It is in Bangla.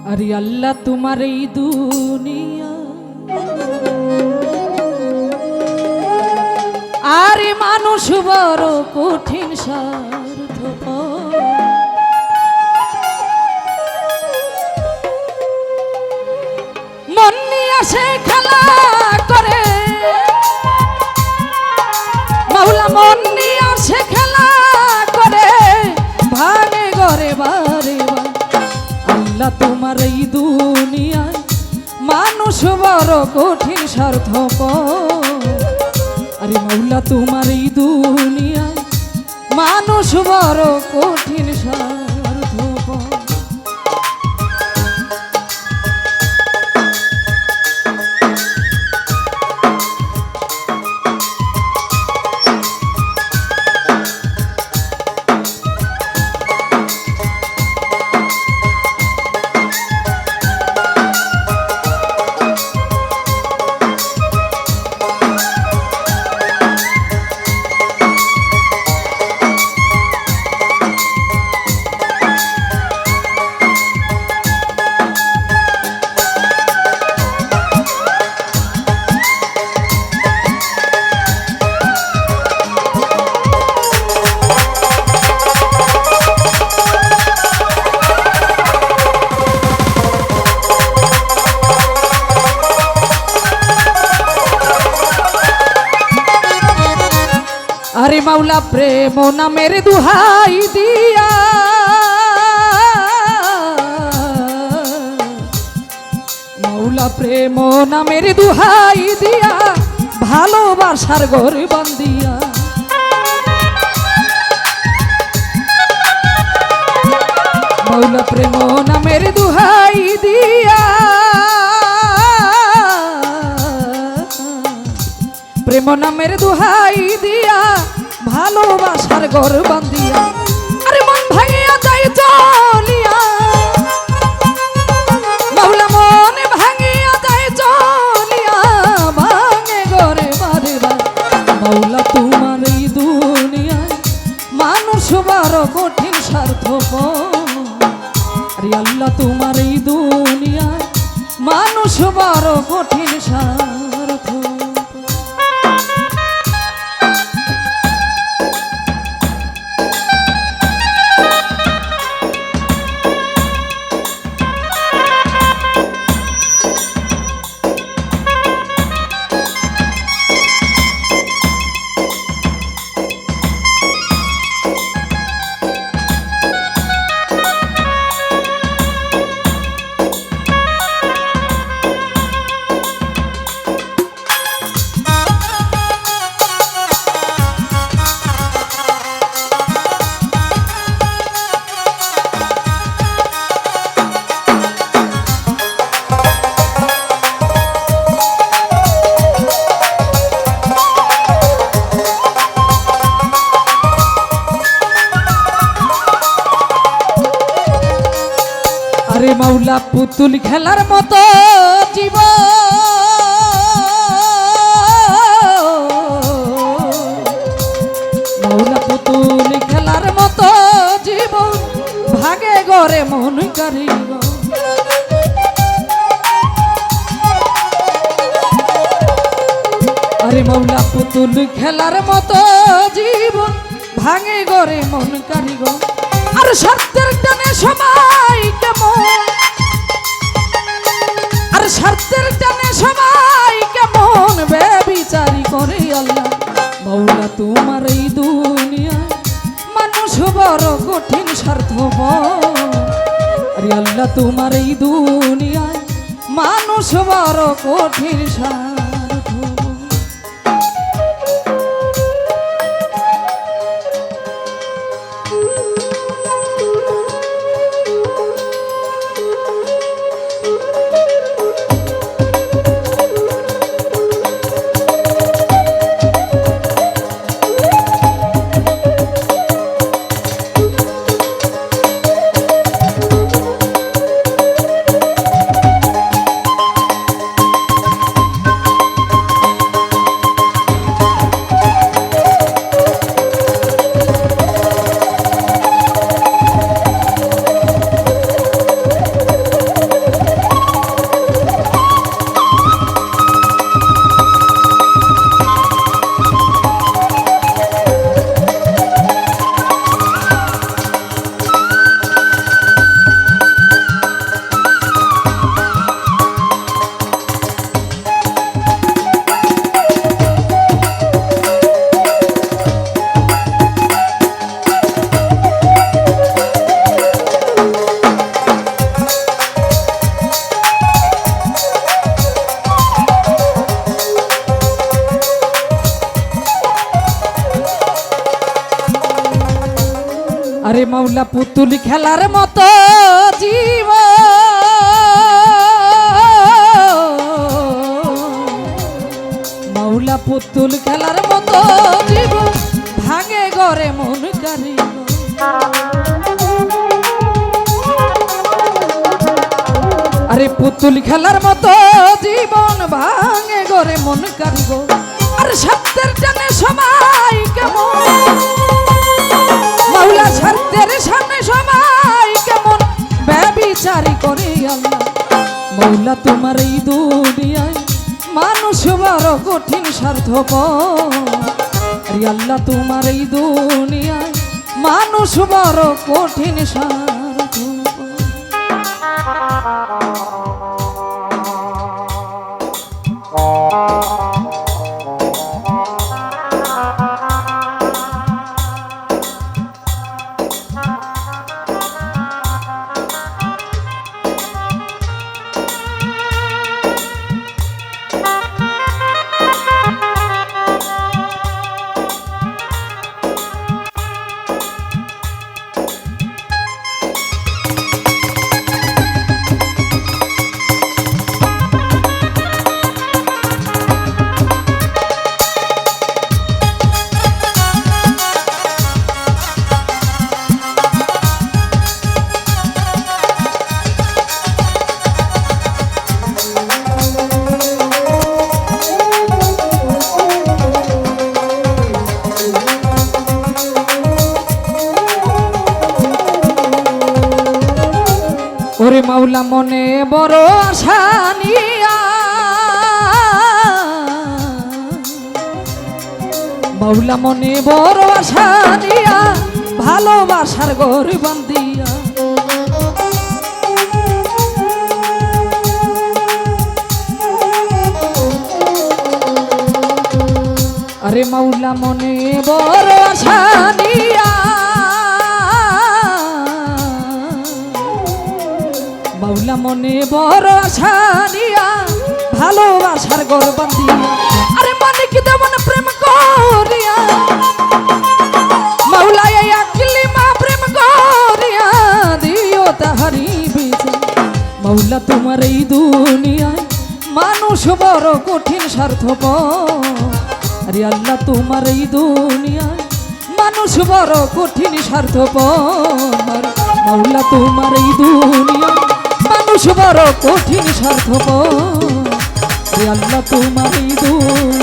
আরে আল্লাহ তোমার এই দুনিয়া আরে মানুষ বড় কঠিন স্বার্থপর মন নিয়ে আসে খেলা করে মাওলা মন নিয়ে আসে খেলা করে ভাঙে ঘরে বারে আল্লাহ তোমার এই দুনিয়ায় মানুষ বড় কঠিন স্বার্থপর আরে মাওলা তোমার এই দুনিয়ায় মানুষ বড় কঠিন স্বার্থপর আরে মাওলা প্রেম নামের দুহাই দিয়া মাওলা প্রেম নামের দুহাই দিয়া ভালোবাসার ঘর বান্দিয়া মাওলা প্রেম নামের দুহাই দিয়া প্রেম নামের দুহাই দিয়া ভালোবাসার ঘর বান্দিয়া আরে মন ভাঙিয়া যায় চলিয়া মাওলা মন ভাঙিয়া যায় চলিয়া ভাঙে ঘরে বারে মাওলা তোমার এই দুনিয়ায় মানুষ বড় কঠিন স্বার্থপর আরে আল্লাহ তোমার এই দুনিয়ায় মানুষ বড় কঠিন স্বার্থপর আরে মাওলা পুতুল খেলার মতো জীবন মাওলা পুতুল খেলার মতো জীবন ভাগে গড়ে মন কারিব আরে মাওলা পুতুল খেলার মতো জীবন ভাঙে গড়ে মন কারিগর আর স্বার্থের টানে সবাই কেমন আর স্বার্থের টানে সবাই কেমন বেবিচারি করে আল্লাহ মাওলা তোমার এই দুনিয়ায় মানুষ বড় কঠিন স্বার্থপর আরে আল্লাহ তোমার এই দুনিয়ায় মানুষ বড় কঠিন স্বার্থপর মাওলা পুতুল খেলার মতো জীব মাওলা পুতুল খেলার মতো জীব ভাঙে গরে মন কারিগর। আরে পুতুল খেলার মতো জীবন ভাঙে গরে মন কারিগর। আর সত্যের টানে সবাই কেমন মাওলা সত্যের সামনে সবাই কেমন ব্যভিচারী করে আল্লাহ। মাওলা তোমার এই দুনিয়ায় মানুষ বড় কঠিন স্বার্থপর। আরে আল্লাহ তোমার এই দুনিয়ায় মানুষ বড় কঠিন স্বার্থপর। ওরে মাওলা মনে বড় আশা নিয়া মাওলা মনে বড় আশা নিয়া ভালোবাসার ঘর বান্ধিয়া আরে মাওলা মনে বড় আশা নিয়া মাওলা মনে বড় আশা নিয়া ভালোবাসার ঘর বান্ধিয়া আরে মানিক দেবন প্রেম করিয়া মাওলা এই আকলি মা প্রেম করিয়া দিও তাহারি বিজয়। মাওলা তোমার এই দুনিয়ায় মানুষ বড় কঠিন স্বার্থপর। আরে আল্লাহ তোমার এই দুনিয়ায় মানুষ বড় কঠিন স্বার্থপর। মাওলা তোমার এই দুনিয়ায় মানুষ বড় কঠিন স্বার্থপর। আল্লাহ তোমার এই দুনিয়ায়